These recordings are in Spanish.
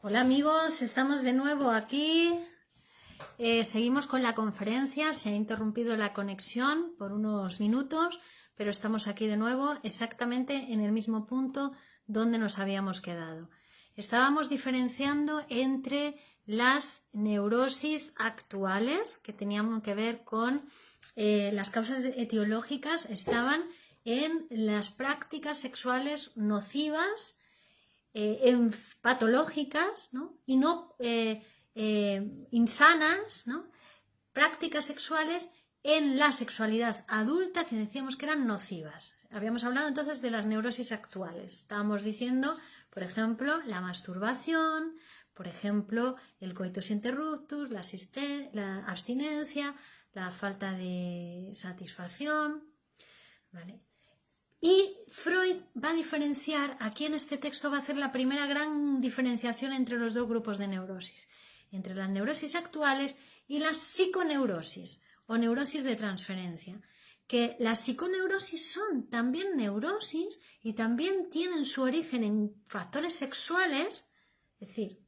Hola amigos, estamos de nuevo aquí. Seguimos con la conferencia. Se ha interrumpido la conexión por unos minutos, pero estamos aquí de nuevo exactamente en el mismo punto donde nos habíamos quedado. Estábamos diferenciando entre las neurosis actuales, que tenían que ver con las causas etiológicas, estaban en las prácticas sexuales nocivas, patológicas, ¿no? Y no insanas, ¿no? Prácticas sexuales en la sexualidad adulta que decíamos que eran nocivas. Habíamos hablado entonces de las neurosis actuales. Estábamos diciendo, por ejemplo, la masturbación, por ejemplo, el coitus interruptus, la abstinencia, la falta de satisfacción, ¿vale? Y Freud va a diferenciar, aquí en este texto va a hacer la primera gran diferenciación entre los dos grupos de neurosis, entre las neurosis actuales y las psiconeurosis o neurosis de transferencia, que las psiconeurosis son también neurosis y también tienen su origen en factores sexuales, es decir,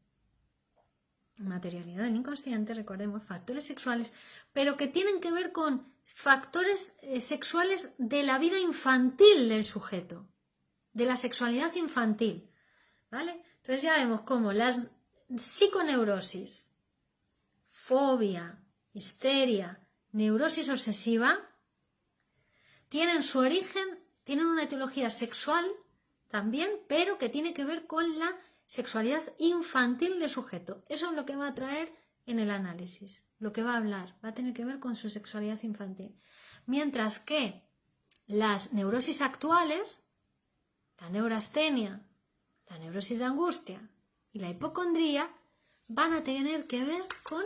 materialidad del inconsciente, recordemos, factores sexuales, pero que tienen que ver con factores sexuales de la vida infantil del sujeto, de la sexualidad infantil, ¿vale? Entonces ya vemos cómo las psiconeurosis, fobia, histeria, neurosis obsesiva, tienen su origen, tienen una etiología sexual también, pero que tiene que ver con la sexualidad infantil del sujeto. Eso es lo que va a traer en el análisis, lo que va a hablar, va a tener que ver con su sexualidad infantil. Mientras que las neurosis actuales, la neurastenia, la neurosis de angustia y la hipocondría, van a tener que ver con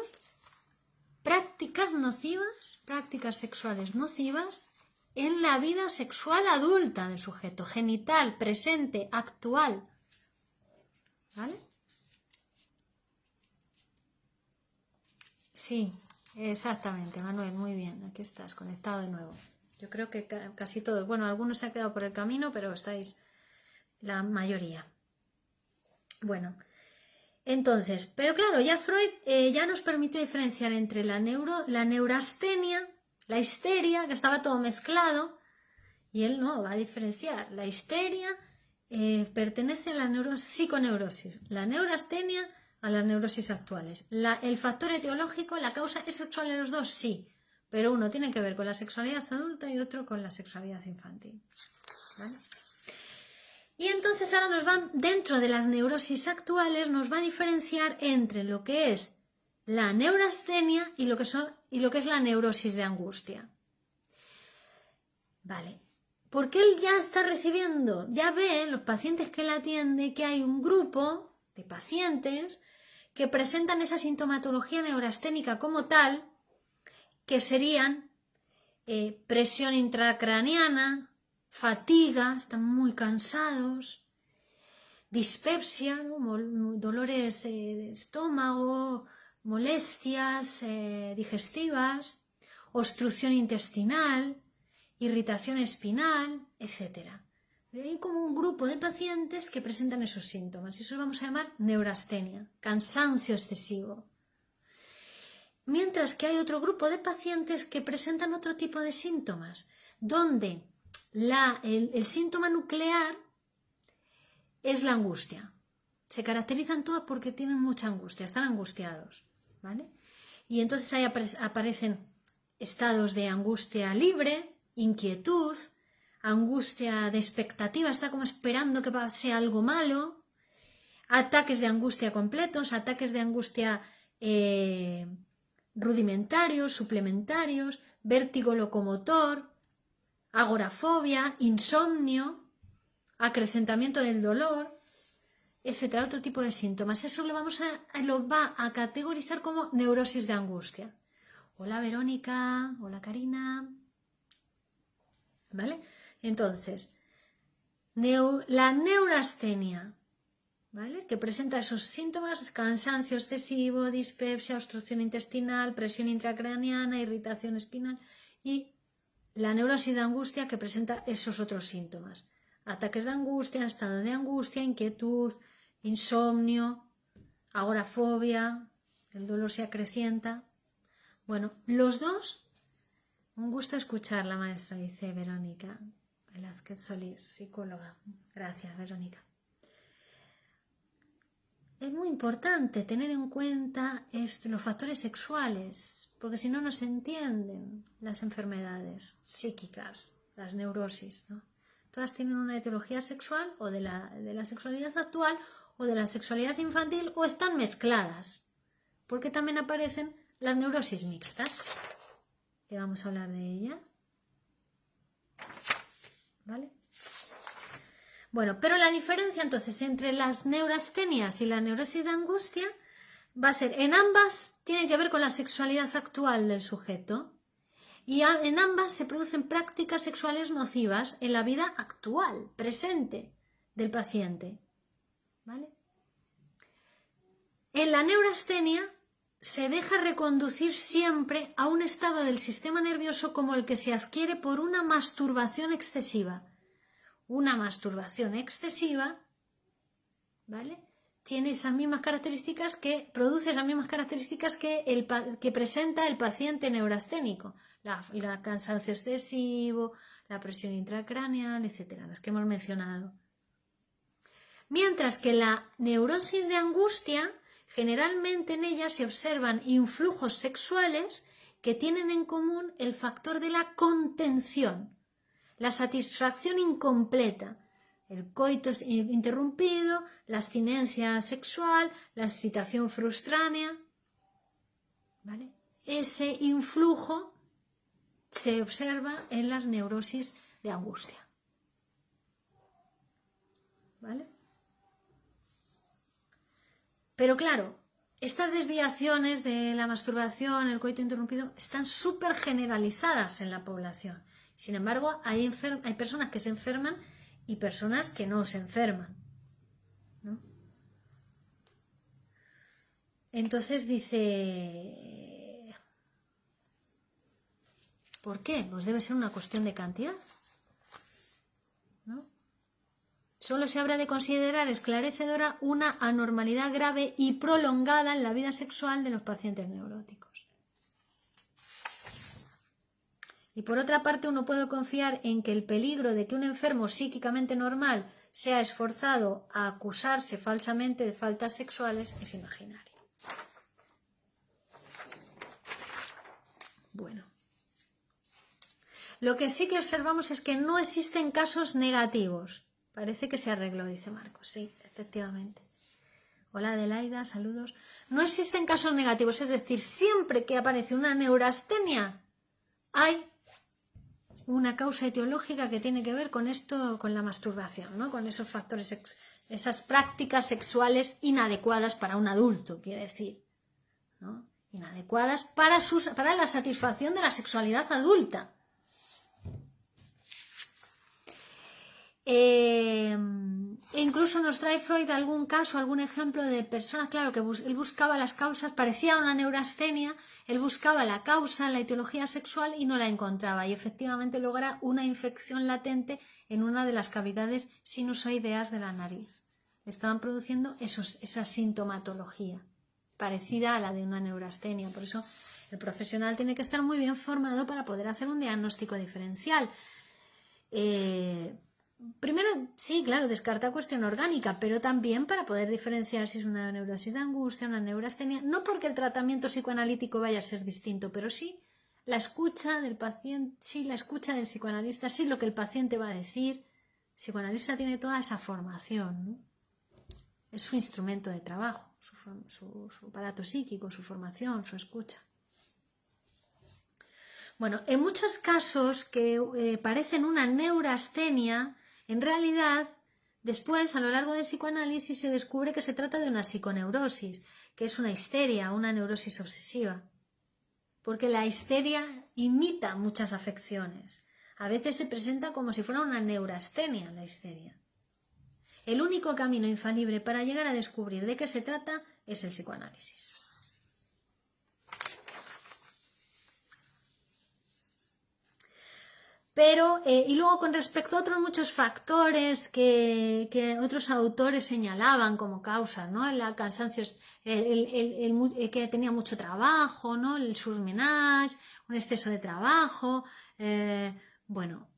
prácticas nocivas, prácticas sexuales nocivas en la vida sexual adulta del sujeto, genital, presente, actual, ¿vale? Sí, exactamente, Manuel, muy bien, aquí estás, conectado de nuevo. Yo creo que casi todos, bueno, algunos se han quedado por el camino, pero estáis la mayoría. Bueno, entonces, pero claro, ya Freud ya nos permitió diferenciar entre la neurastenia, la histeria, que estaba todo mezclado, y él no, va a diferenciar. La histeria pertenece a la psiconeurosis, la neurastenia a las neurosis actuales. El factor etiológico, la causa es sexual en los dos, sí, pero uno tiene que ver con la sexualidad adulta y otro con la sexualidad infantil, ¿vale? Y entonces ahora nos va, dentro de las neurosis actuales, nos va a diferenciar entre lo que es la neurastenia y lo que es la neurosis de angustia. Vale. Porque él ya está recibiendo, ya ve en los pacientes que él atiende que hay un grupo de pacientes que presentan esa sintomatología neurasténica como tal, que serían presión intracraneana, fatiga, están muy cansados, dispepsia, ¿no? Dolores de estómago, molestias digestivas, obstrucción intestinal, irritación espinal, etc. Hay como un grupo de pacientes que presentan esos síntomas. Eso lo vamos a llamar neurastenia, cansancio excesivo. Mientras que hay otro grupo de pacientes que presentan otro tipo de síntomas, donde el síntoma nuclear es la angustia. Se caracterizan todos porque tienen mucha angustia, están angustiados, ¿vale? Y entonces ahí aparecen estados de angustia libre, inquietud, angustia de expectativa, está como esperando que pase algo malo, ataques de angustia completos, ataques de angustia rudimentarios, suplementarios, vértigo locomotor, agorafobia, insomnio, acrecentamiento del dolor, etcétera, otro tipo de síntomas. Eso lo va a categorizar como neurosis de angustia. Hola Verónica, hola Karina, ¿vale? Entonces, la neurastenia, ¿vale? Que presenta esos síntomas: cansancio excesivo, dispepsia, obstrucción intestinal, presión intracraneana, irritación espinal, y la neurosis de angustia, que presenta esos otros síntomas: ataques de angustia, estado de angustia, inquietud, insomnio, agorafobia, el dolor se acrecienta. Bueno, los dos, un gusto escucharla, maestra, dice Verónica Velázquez Solís, psicóloga. Gracias, Verónica. Es muy importante tener en cuenta los factores sexuales, porque si no, no se entienden las enfermedades psíquicas, las neurosis, ¿no? Todas tienen una etiología sexual o de la sexualidad actual o de la sexualidad infantil, o están mezcladas, porque también aparecen las neurosis mixtas, que vamos a hablar de ella. ¿Vale? Bueno, pero la diferencia entonces entre las neurastenias y la neurosis de angustia va a ser, en ambas tiene que ver con la sexualidad actual del sujeto, y en ambas se producen prácticas sexuales nocivas en la vida actual, presente del paciente. ¿Vale? En la neurastenia se deja reconducir siempre a un estado del sistema nervioso como el que se adquiere por una masturbación excesiva. Una masturbación excesiva, ¿vale? Tiene esas mismas características produce esas mismas características que presenta el paciente neurasténico. La cansancio excesivo, la presión intracraneal, etcétera, las que hemos mencionado. Mientras que la neurosis de angustia, generalmente en ella se observan influjos sexuales que tienen en común el factor de la contención, la satisfacción incompleta, el coito interrumpido, la abstinencia sexual, la excitación frustránea. ¿Vale? Ese influjo se observa en las neurosis de angustia. ¿Vale? Pero claro, estas desviaciones de la masturbación, el coito interrumpido, están súper generalizadas en la población. Sin embargo, hay personas que se enferman y personas que no se enferman, ¿no? Entonces dice, ¿por qué? Pues debe ser una cuestión de cantidad, ¿no? Solo se habrá de considerar esclarecedora una anormalidad grave y prolongada en la vida sexual de los pacientes neuróticos. Y por otra parte, uno puede confiar en que el peligro de que un enfermo psíquicamente normal sea esforzado a acusarse falsamente de faltas sexuales es imaginario. Bueno. Lo que sí que observamos es que no existen casos negativos. Parece que se arregló, dice Marcos. Sí, efectivamente. Hola Adelaida, saludos. No existen casos negativos, es decir, siempre que aparece una neurastenia hay una causa etiológica que tiene que ver con esto, con la masturbación, ¿no? Con esos factores, esas prácticas sexuales inadecuadas para un adulto, quiere decir, ¿no? Inadecuadas para la satisfacción de la sexualidad adulta. Incluso nos trae Freud algún caso, algún ejemplo de personas, claro, que él buscaba las causas, parecía una neurastenia, él buscaba la causa, la etiología sexual y no la encontraba, y efectivamente logra una infección latente en una de las cavidades sinusoideas de la nariz. Estaban produciendo esa sintomatología parecida a la de una neurastenia. Por eso el profesional tiene que estar muy bien formado para poder hacer un diagnóstico diferencial. Primero, sí, claro, descarta cuestión orgánica, pero también para poder diferenciar si es una neurosis de angustia, una neurastenia, no porque el tratamiento psicoanalítico vaya a ser distinto, pero sí la escucha del paciente, sí la escucha del psicoanalista, sí lo que el paciente va a decir. El psicoanalista tiene toda esa formación, ¿no? Es su instrumento de trabajo, su aparato psíquico, su formación, su escucha. Bueno, en muchos casos que parecen una neurastenia, en realidad, después, a lo largo del psicoanálisis, se descubre que se trata de una psiconeurosis, que es una histeria, una neurosis obsesiva. Porque la histeria imita muchas afecciones. A veces se presenta como si fuera una neurastenia la histeria. El único camino infalible para llegar a descubrir de qué se trata es el psicoanálisis. Pero, y luego con respecto a otros muchos factores que otros autores señalaban como causas, ¿no? El cansancio, que tenía mucho trabajo, ¿no? El surmenage, un exceso de trabajo, bueno,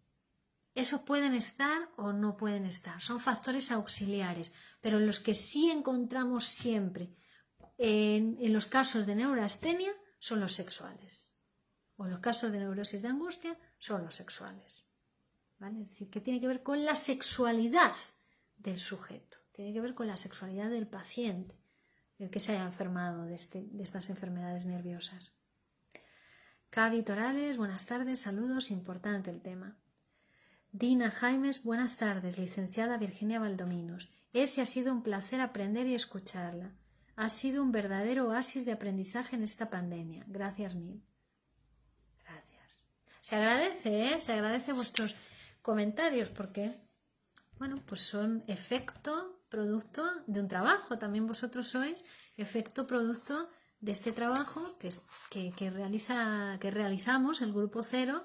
esos pueden estar o no pueden estar, son factores auxiliares, pero los que sí encontramos siempre en los casos de neurastenia son los sexuales, o los casos de neurosis de angustia son los sexuales, ¿vale? Es decir, que tiene que ver con la sexualidad del sujeto, tiene que ver con la sexualidad del paciente, el que se haya enfermado de estas enfermedades nerviosas. Cavi Torales, buenas tardes, saludos, importante el tema. Dina Jaimes, buenas tardes, licenciada Virginia Valdominos. Ese ha sido un placer aprender y escucharla. Ha sido un verdadero oasis de aprendizaje en esta pandemia. Gracias mil. Gracias. Se agradece, se agradece vuestros comentarios porque, bueno, pues son efecto, producto de un trabajo. También vosotros sois efecto, producto de este trabajo que realizamos el Grupo Cero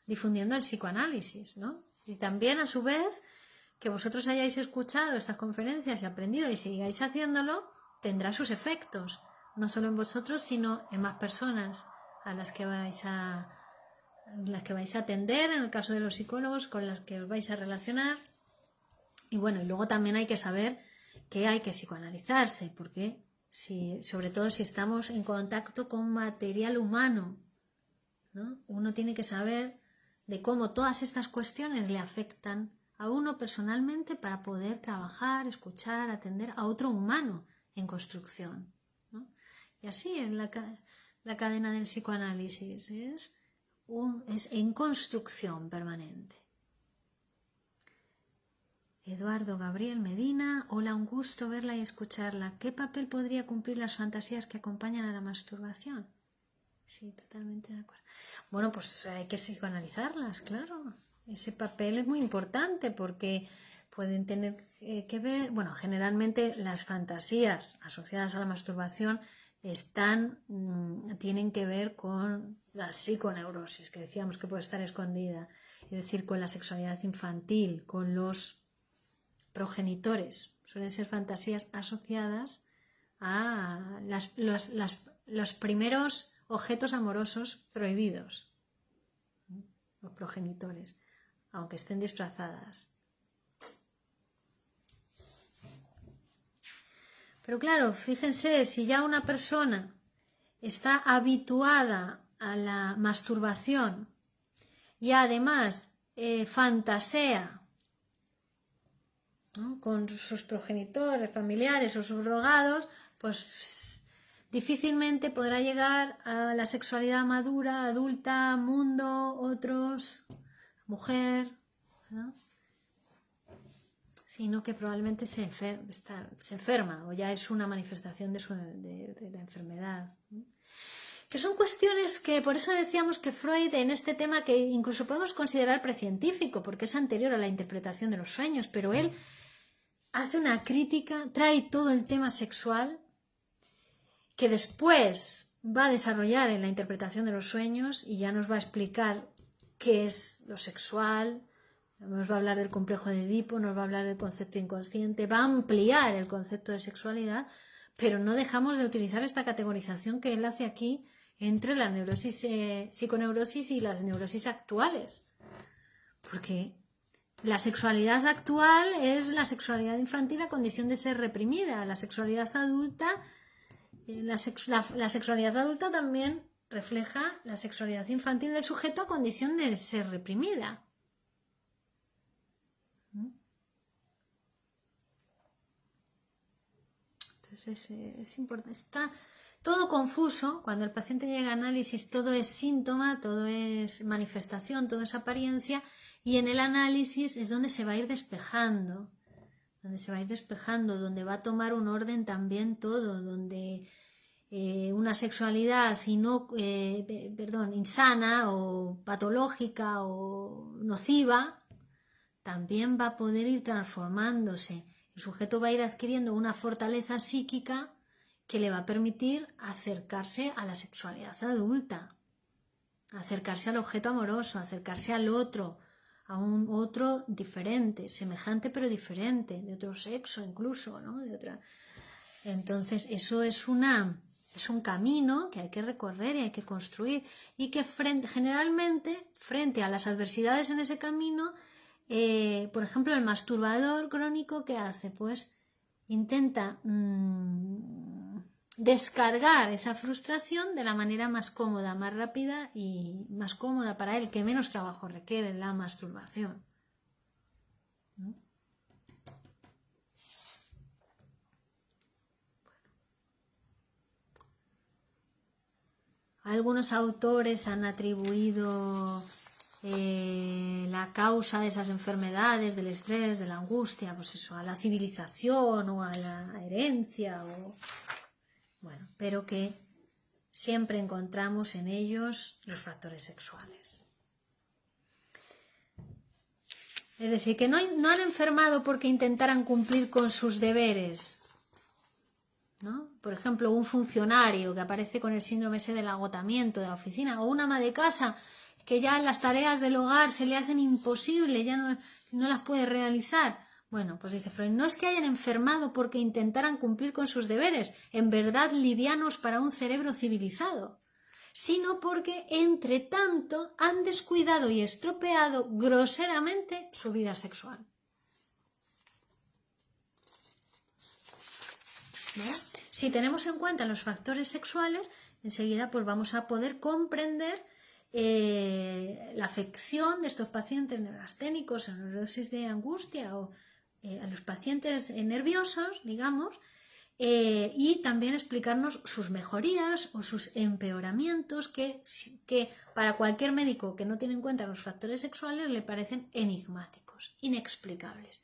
difundiendo el psicoanálisis, ¿no? Y también, a su vez, que vosotros hayáis escuchado estas conferencias y aprendido y sigáis haciéndolo, tendrá sus efectos, no solo en vosotros, sino en más personas a las que vais a atender, en el caso de los psicólogos, con las que os vais a relacionar. Y bueno, y luego también hay que saber que hay que psicoanalizarse, porque sobre todo si estamos en contacto con material humano, ¿no? Uno tiene que saber de cómo todas estas cuestiones le afectan a uno personalmente para poder trabajar, escuchar, atender a otro humano en construcción, ¿no? Y así es la cadena del psicoanálisis, es en construcción permanente. Eduardo Gabriel Medina, hola, un gusto verla y escucharla. ¿Qué papel podría cumplir las fantasías que acompañan a la masturbación? Sí, totalmente de acuerdo. Bueno, pues hay que psicoanalizarlas, claro. Ese papel es muy importante porque pueden tener que ver, bueno, generalmente las fantasías asociadas a la masturbación tienen que ver con la psiconeurosis, que decíamos que puede estar escondida, es decir, con la sexualidad infantil, con los progenitores. Suelen ser fantasías asociadas a los primeros objetos amorosos prohibidos, los progenitores, aunque estén disfrazadas. Pero claro, fíjense, si ya una persona está habituada a la masturbación y además fantasea, ¿no?, con sus progenitores, familiares o subrogados, pues difícilmente podrá llegar a la sexualidad madura, adulta, mundo, otros, mujer, ¿no?, sino que probablemente se enferma o ya es una manifestación de la enfermedad, ¿no? Que son cuestiones que, por eso decíamos que Freud en este tema, que incluso podemos considerar precientífico, porque es anterior a la interpretación de los sueños, pero él hace una crítica, trae todo el tema sexual que después va a desarrollar en la interpretación de los sueños y ya nos va a explicar qué es lo sexual, nos va a hablar del complejo de Edipo, nos va a hablar del concepto inconsciente, va a ampliar el concepto de sexualidad, pero no dejamos de utilizar esta categorización que él hace aquí entre la neurosis, psiconeurosis y las neurosis actuales, porque la sexualidad actual es la sexualidad infantil a condición de ser reprimida. La sexualidad adulta, la sexualidad adulta también refleja la sexualidad infantil del sujeto a condición de ser reprimida. Entonces es importante. Está todo confuso. Cuando el paciente llega a análisis, todo es síntoma, todo es manifestación, todo es apariencia. Y en el análisis es donde se va a ir despejando, donde va a tomar un orden también todo, donde una sexualidad insana o patológica o nociva también va a poder ir transformándose. El sujeto va a ir adquiriendo una fortaleza psíquica que le va a permitir acercarse a la sexualidad adulta. acercarse al objeto amoroso, acercarse al otro, a un otro diferente, semejante pero diferente, de otro sexo incluso, ¿no? De otra. Entonces eso es un camino que hay que recorrer y hay que construir, y que generalmente frente a las adversidades en ese camino, por ejemplo, el masturbador crónico, ¿qué hace? Pues intenta descargar esa frustración de la manera más cómoda, más rápida y más cómoda para él, que menos trabajo requiere la masturbación, ¿no? Algunos autores han atribuido la causa de esas enfermedades, del estrés, de la angustia, pues eso, a la civilización o a la herencia, bueno, pero que siempre encontramos en ellos los factores sexuales. Es decir, que no han enfermado porque intentaran cumplir con sus deberes, ¿no? Por ejemplo, un funcionario que aparece con el síndrome ese del agotamiento de la oficina, o una ama de casa que ya las tareas del hogar se le hacen imposibles, ya no las puede realizar. Bueno, pues dice Freud, no es que hayan enfermado porque intentaran cumplir con sus deberes, en verdad livianos para un cerebro civilizado, sino porque, entre tanto, han descuidado y estropeado groseramente su vida sexual. ¿Vale? Si tenemos en cuenta los factores sexuales, enseguida pues vamos a poder comprender la afección de estos pacientes neurasténicos en neurosis de angustia o a los pacientes nerviosos, digamos, y también explicarnos sus mejorías o sus empeoramientos que para cualquier médico que no tiene en cuenta los factores sexuales le parecen enigmáticos, inexplicables.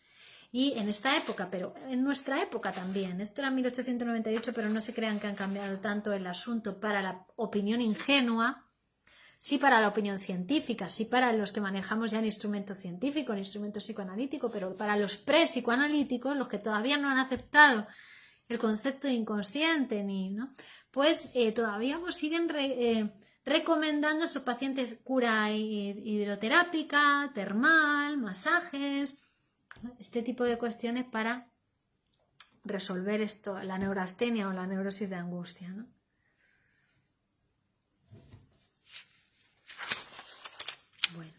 Y en esta época, pero en nuestra época también, esto era 1898, pero no se crean que han cambiado tanto el asunto para la opinión ingenua, sí para la opinión científica, sí para los que manejamos ya el instrumento científico, el instrumento psicoanalítico, pero para los pre-psicoanalíticos, los que todavía no han aceptado el concepto de inconsciente, ¿no? Pues todavía pues, siguen recomendando a estos pacientes cura hidroterápica, termal, masajes, este tipo de cuestiones para resolver esto, la neurastenia o la neurosis de angustia, ¿no? Bueno.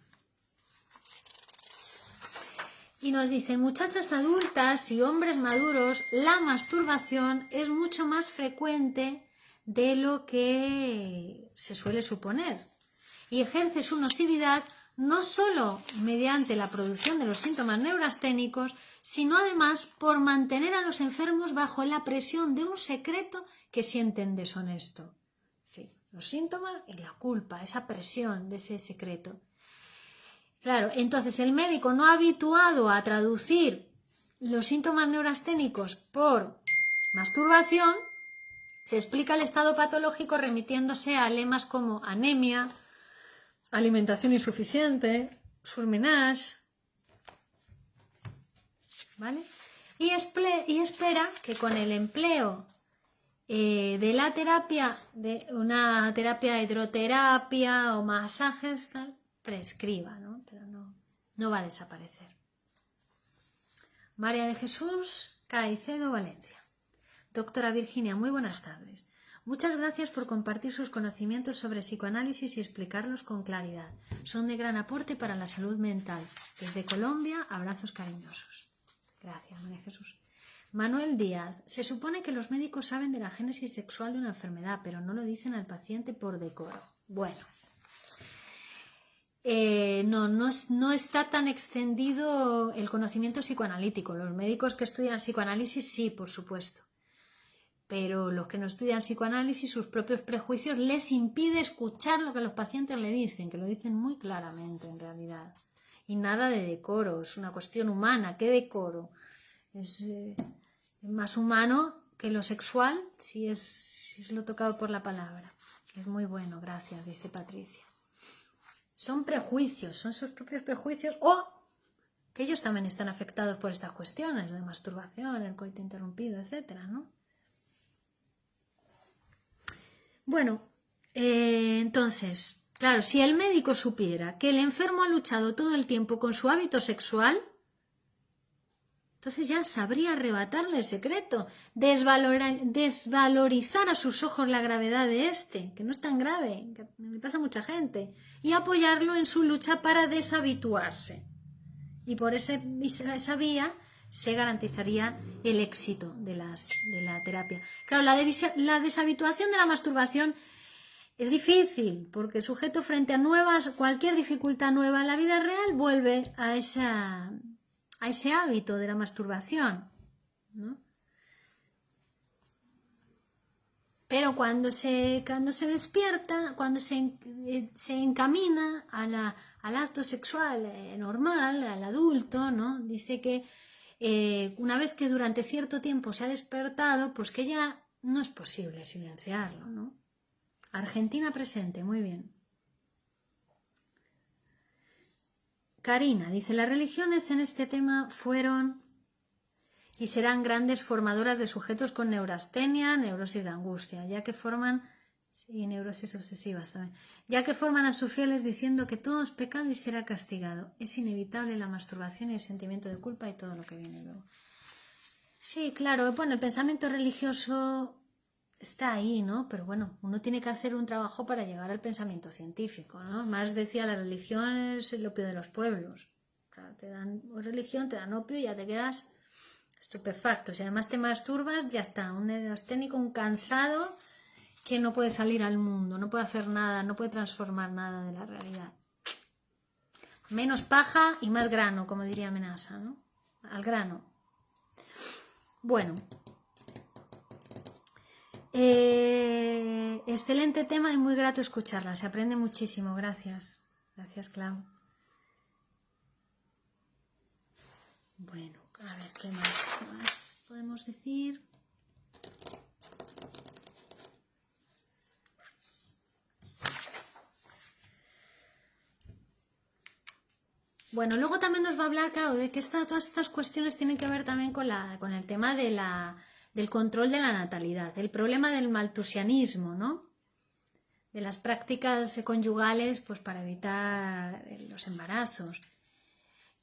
Y nos dicen, muchachas adultas y hombres maduros, la masturbación es mucho más frecuente de lo que se suele suponer y ejerce su nocividad no solo mediante la producción de los síntomas neurasténicos, sino además por mantener a los enfermos bajo la presión de un secreto que sienten deshonesto. Sí, los síntomas y la culpa, esa presión de ese secreto. Claro, entonces el médico no habituado a traducir los síntomas neurasténicos por masturbación, se explica el estado patológico remitiéndose a lemas como anemia, alimentación insuficiente, surmenage, ¿vale? Y espera que con el empleo de la terapia, de una terapia hidroterapia o masajes, tal, prescriba, ¿no? Pero no va a desaparecer. María de Jesús Caicedo, Valencia. Doctora Virginia, muy buenas tardes. Muchas gracias por compartir sus conocimientos sobre psicoanálisis y explicarlos con claridad. Son de gran aporte para la salud mental. Desde Colombia, abrazos cariñosos. Gracias, María Jesús. Manuel Díaz. Se supone que los médicos saben de la génesis sexual de una enfermedad, pero no lo dicen al paciente por decoro. Bueno, no está tan extendido el conocimiento psicoanalítico. Los médicos que estudian psicoanálisis sí, por supuesto. Pero los que no estudian psicoanálisis, sus propios prejuicios les impide escuchar lo que los pacientes le dicen, que lo dicen muy claramente en realidad. Y nada de decoro, es una cuestión humana. ¿Qué decoro? Es más humano que lo sexual, si es lo tocado por la palabra. Es muy bueno, gracias, dice Patricia. Son prejuicios, son sus propios prejuicios, o que ellos también están afectados por estas cuestiones de masturbación, el coito interrumpido, etcétera, ¿no? Bueno, entonces, Claro, si el médico supiera que el enfermo ha luchado todo el tiempo con su hábito sexual, entonces ya sabría arrebatarle el secreto, desvalorizar a sus ojos la gravedad de este, que no es tan grave, que le pasa a mucha gente, y apoyarlo en su lucha para deshabituarse. Y por esa vía se garantizaría el éxito de la terapia. Claro, la deshabituación de la masturbación es difícil, porque el sujeto frente a cualquier dificultad nueva en la vida real vuelve a ese hábito de la masturbación, ¿no? Pero cuando se despierta, cuando se encamina al acto sexual normal, al adulto, ¿no? Dice que una vez que durante cierto tiempo se ha despertado, pues que ya no es posible silenciarlo, ¿no? Argentina presente, muy bien. Karina dice, las religiones en este tema fueron y serán grandes formadoras de sujetos con neurastenia, neurosis de angustia, ya que forman, y neurosis obsesivas también, ya que forman a sus fieles diciendo que todo es pecado y será castigado. Es inevitable la masturbación y el sentimiento de culpa y todo lo que viene luego. Sí, claro, bueno, el pensamiento religioso está ahí, ¿no? Pero bueno, uno tiene que hacer un trabajo para llegar al pensamiento científico, ¿no? Marx decía, la religión es el opio de los pueblos. Claro, te dan religión, te dan opio y ya te quedas estupefacto. Si además te masturbas, ya está, un neurasténico, un cansado que no puede salir al mundo, no puede hacer nada, no puede transformar nada de la realidad. Menos paja y más grano, como diría Menasa, ¿no? Al grano. Bueno. Excelente tema y muy grato escucharla, se aprende muchísimo, gracias. Gracias, Clau. Bueno, a ver, ¿qué más podemos decir? Bueno, luego también nos va a hablar, claro, de que todas estas cuestiones tienen que ver también con el tema del control de la natalidad, el problema del maltusianismo, ¿no? De las prácticas conyugales, pues para evitar los embarazos,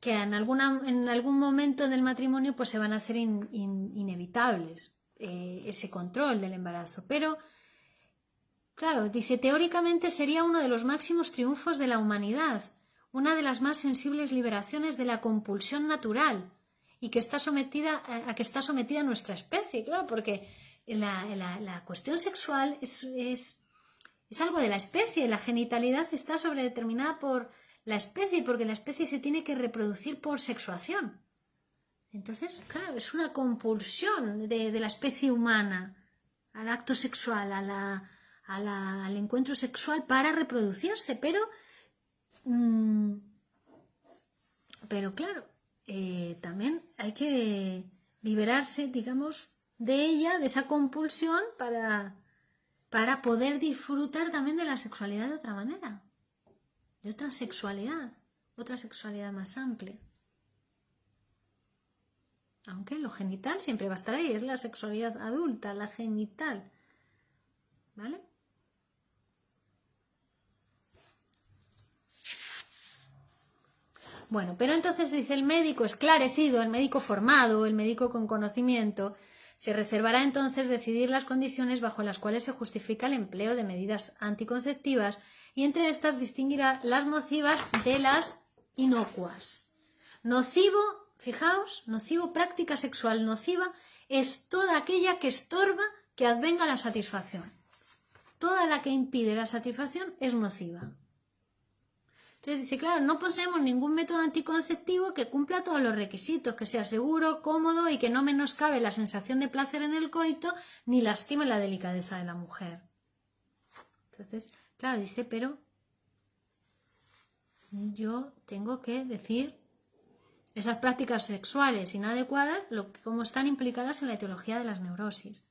que en algún momento del matrimonio pues se van a hacer inevitables ese control del embarazo. Pero, claro, dice, teóricamente sería uno de los máximos triunfos de la humanidad, una de las más sensibles liberaciones de la compulsión natural y que está sometida a nuestra especie, claro, porque la cuestión sexual es algo de la especie, la genitalidad está sobredeterminada por la especie, porque la especie se tiene que reproducir por sexuación. Entonces, claro, es una compulsión de la especie humana al acto sexual, al encuentro sexual para reproducirse, pero claro, también hay que liberarse, digamos, de ella, de esa compulsión para poder disfrutar también de la sexualidad de otra manera, de otra sexualidad más amplia. Aunque lo genital siempre va a estar ahí, es la sexualidad adulta, la genital, ¿vale? Bueno, pero entonces dice el médico esclarecido, el médico formado, el médico con conocimiento, se reservará entonces decidir las condiciones bajo las cuales se justifica el empleo de medidas anticonceptivas y entre estas distinguirá las nocivas de las inocuas. Nocivo, fijaos, nocivo, práctica sexual nociva, es toda aquella que estorba que advenga la satisfacción. Toda la que impide la satisfacción es nociva. Entonces dice, claro, no poseemos ningún método anticonceptivo que cumpla todos los requisitos, que sea seguro, cómodo y que no menoscabe la sensación de placer en el coito ni lastime la delicadeza de la mujer. Entonces, claro, dice, pero yo tengo que decir esas prácticas sexuales inadecuadas, como están implicadas en la etiología de las neurosis.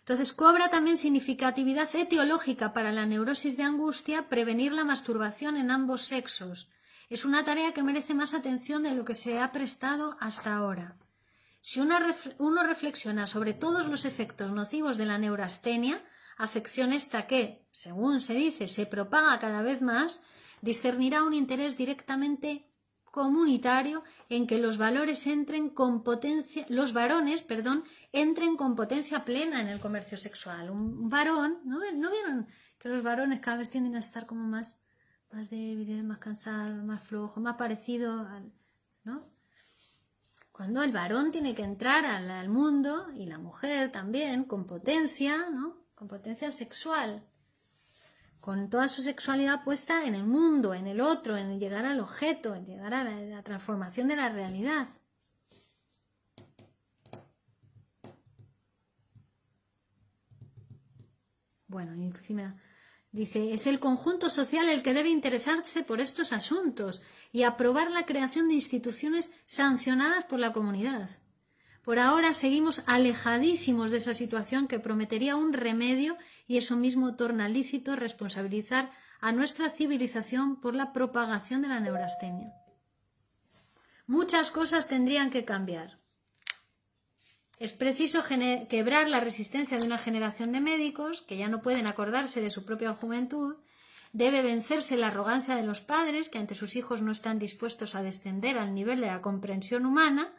Entonces cobra también significatividad etiológica para la neurosis de angustia prevenir la masturbación en ambos sexos. Es una tarea que merece más atención de lo que se ha prestado hasta ahora. Si uno reflexiona sobre todos los efectos nocivos de la neurastenia, afección esta que, según se dice, se propaga cada vez más, discernirá un interés directamente comunitario en que los varones entren con potencia plena en el comercio sexual. Un varón, ¿no vieron que los varones cada vez tienden a estar como más débiles, más cansados, más flojos, más parecidos, ¿no? Cuando el varón tiene que entrar al mundo, y la mujer también, con potencia, ¿no? Con potencia sexual, con toda su sexualidad puesta en el mundo, en el otro, en llegar al objeto, en llegar a la transformación de la realidad. Bueno, y encima dice, es el conjunto social el que debe interesarse por estos asuntos y aprobar la creación de instituciones sancionadas por la comunidad. Por ahora seguimos alejadísimos de esa situación que prometería un remedio, y eso mismo torna lícito responsabilizar a nuestra civilización por la propagación de la neurastenia. Muchas cosas tendrían que cambiar. Es preciso quebrar la resistencia de una generación de médicos que ya no pueden acordarse de su propia juventud. Debe vencerse la arrogancia de los padres que ante sus hijos no están dispuestos a descender al nivel de la comprensión humana.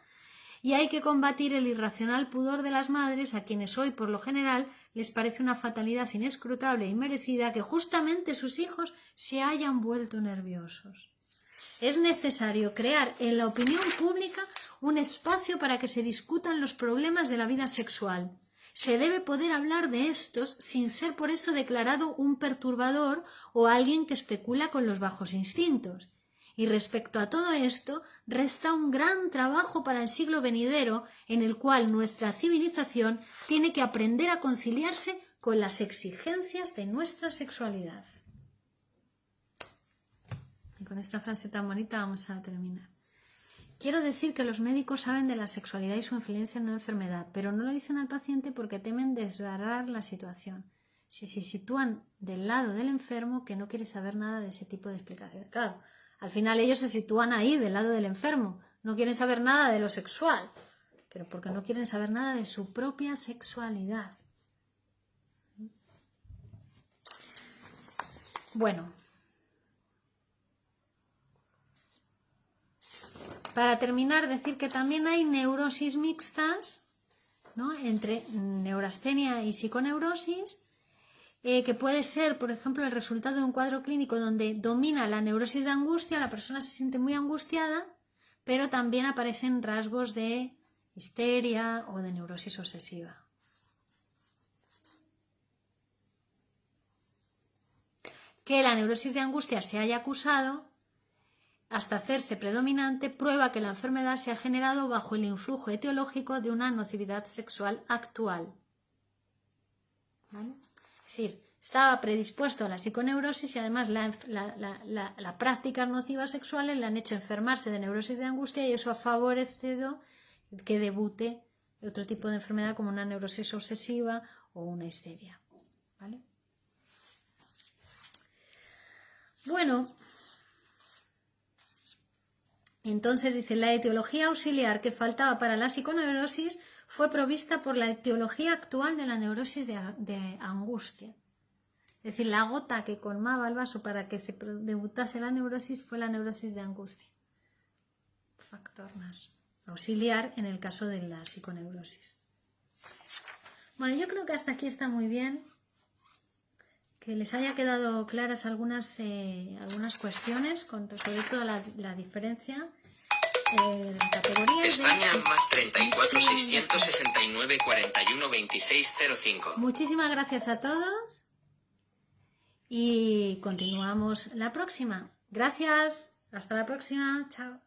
Y hay que combatir el irracional pudor de las madres, a quienes hoy, por lo general, les parece una fatalidad inescrutable y merecida que justamente sus hijos se hayan vuelto nerviosos. Es necesario crear en la opinión pública un espacio para que se discutan los problemas de la vida sexual. Se debe poder hablar de estos sin ser por eso declarado un perturbador o alguien que especula con los bajos instintos. Y respecto a todo esto, resta un gran trabajo para el siglo venidero, en el cual nuestra civilización tiene que aprender a conciliarse con las exigencias de nuestra sexualidad. Y con esta frase tan bonita vamos a terminar. Quiero decir que los médicos saben de la sexualidad y su influencia en una enfermedad, pero no lo dicen al paciente porque temen desbarrar la situación. Si se sitúan del lado del enfermo, que no quiere saber nada de ese tipo de explicaciones. Claro, al final ellos se sitúan ahí, del lado del enfermo. No quieren saber nada de lo sexual, pero porque no quieren saber nada de su propia sexualidad. Bueno, para terminar, decir que también hay neurosis mixtas, ¿no?, entre neurastenia y psiconeurosis, que puede ser, por ejemplo, el resultado de un cuadro clínico donde domina la neurosis de angustia, la persona se siente muy angustiada, pero también aparecen rasgos de histeria o de neurosis obsesiva. Que la neurosis de angustia se haya acusado hasta hacerse predominante prueba que la enfermedad se ha generado bajo el influjo etiológico de una nocividad sexual actual. ¿Vale? Es decir, estaba predispuesto a la psiconeurosis y además las prácticas nocivas sexuales le han hecho enfermarse de neurosis de angustia, y eso ha favorecido que debute otro tipo de enfermedad como una neurosis obsesiva o una histeria. ¿Vale? Bueno, entonces dice, la etiología auxiliar que faltaba para la psiconeurosis fue provista por la etiología actual de la neurosis de angustia. Es decir, la gota que colmaba el vaso para que se debutase la neurosis fue la neurosis de angustia. Factor más auxiliar en el caso de la psiconeurosis. Bueno, yo creo que hasta aquí está muy bien. Que les haya quedado claras algunas cuestiones, sobre todo la diferencia de categorías. España más 34 669 41 26 05. Muchísimas gracias a todos y continuamos la próxima. Gracias, hasta la próxima, chao.